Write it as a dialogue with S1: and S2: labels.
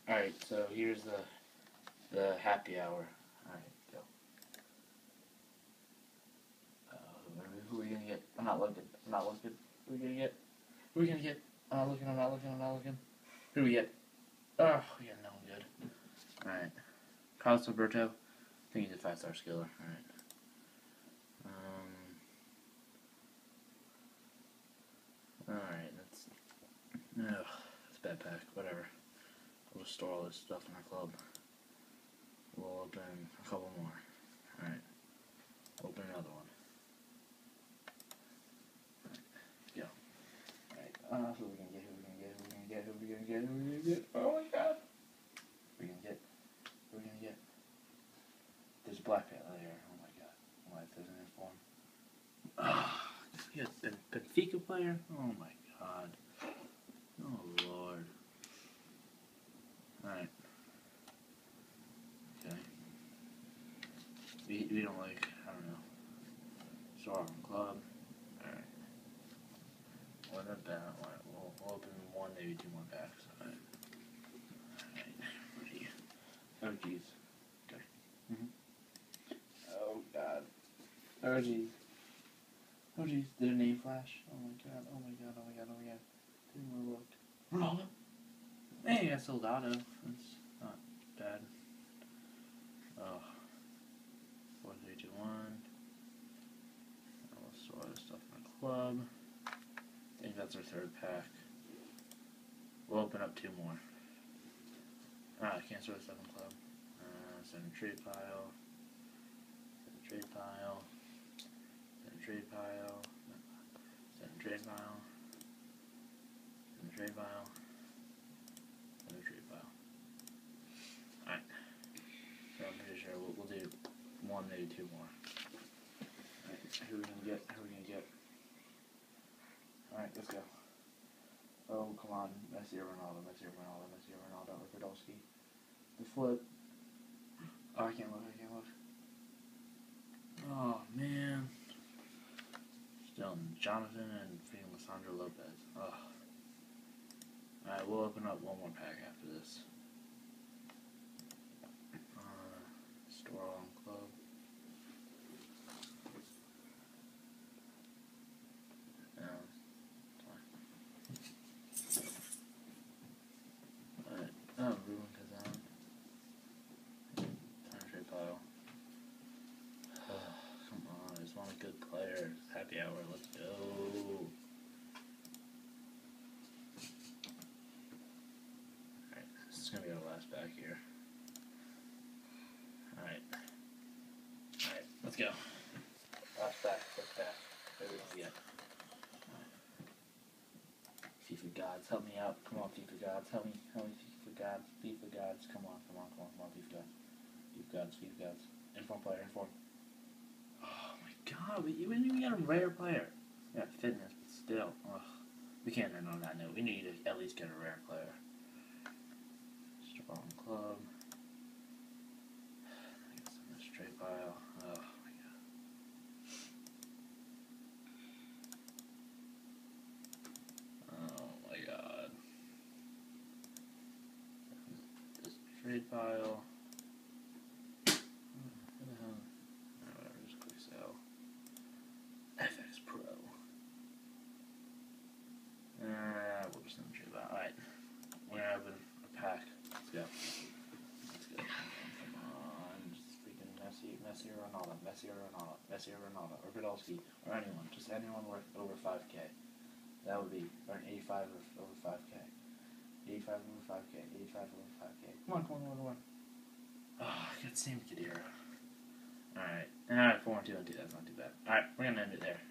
S1: Alright, so here's the happy hour. Alright, go. Who are we gonna get? I'm not looking. I'm not looking. Who are we gonna get? Who are we gonna get? I'm not looking. I'm not looking. I'm not looking. Who do we get? Oh, we got no one good. Alright. Carlos Alberto. I think he's a 5-star skiller. Alright. Alright, that's a bad pack. Whatever. We'll just store all this stuff in our club. We'll open a couple more. Alright. Open another one. Alright. Go. Alright. Who are we gonna get? Who are we gonna get? Who are we gonna get? Who are we gonna get? Who are we gonna get? Oh my god. Who are we gonna get? Who are we gonna get? There's a black panther there. Oh my god. What if there's an inform? Yes, a Benfica player? Oh my god. Oh lord. Alright. Okay. We don't like, I don't know. Star Club. Alright. Well, not bad. We'll open one, maybe two more packs. Alright. Ready. Oh jeez. Okay. Oh god. Oh jeez. Oh jeez, did a name flash? Oh my god, oh my god, oh my god, oh my god. Didn't want to look. Ronaldo? Hey, that's elgato. That's not bad. Oh. 4, 3, 2, 1. We'll store this stuff in the club. I think that's our third pack. We'll open up 2 more. I can't store the stuff in the club. Send a trade pile. Send a trade pile. Trade pile, send a trade pile, send a trade pile, send a trade pile. Alright, so I'm pretty sure we'll do 1, maybe 2 more. Alright, who are we gonna get? Who are we gonna get? Alright, let's go. Oh, come on, Messi or Ronaldo, Messi or Ronaldo, Messi or Ronaldo, or Podolski. The flip. Oh, I can't look, I can't look. Oh, man. Jonathan and freaking Lissandro Lopez. Ugh. Alright, we'll open up one more pack after this. Store on club. No, it's fine. Alright. Oh, Ruben Kazan. Time trade pile. Come on, I just want a good player. Happy hour, let's go. Alright, this is gonna be our last pack here. Alright. Alright, let's go. Last pack, first pack. What are we gonna get? FIFA gods, help me out. Come on, FIFA gods, help me FIFA gods, FIFA gods, come on, FIFA gods. FIFA gods, FIFA gods. Inform player, inform. Oh my god, we didn't even get a rare player. Yeah, fitness, but still. Ugh. We can't end on that note. We need to at least get a rare player. Strong club. I guess in this trade pile. Oh my god. Oh my god. This trade pile. We'll just not trade that. Alright. We're gonna open a pack. Let's go. Let's go. Come on. Just freaking Messi or Ronaldo. Messi or Ronaldo. Or Podolski. Or anyone. Just anyone worth over 5K. That would be, or an 85 or over 5K. 85 over 5K. 85 over 5K. Come on. Oh, I got Sam Khedira. Alright. 4 and 2 and 2. That's not too bad. Alright, we're gonna end it there.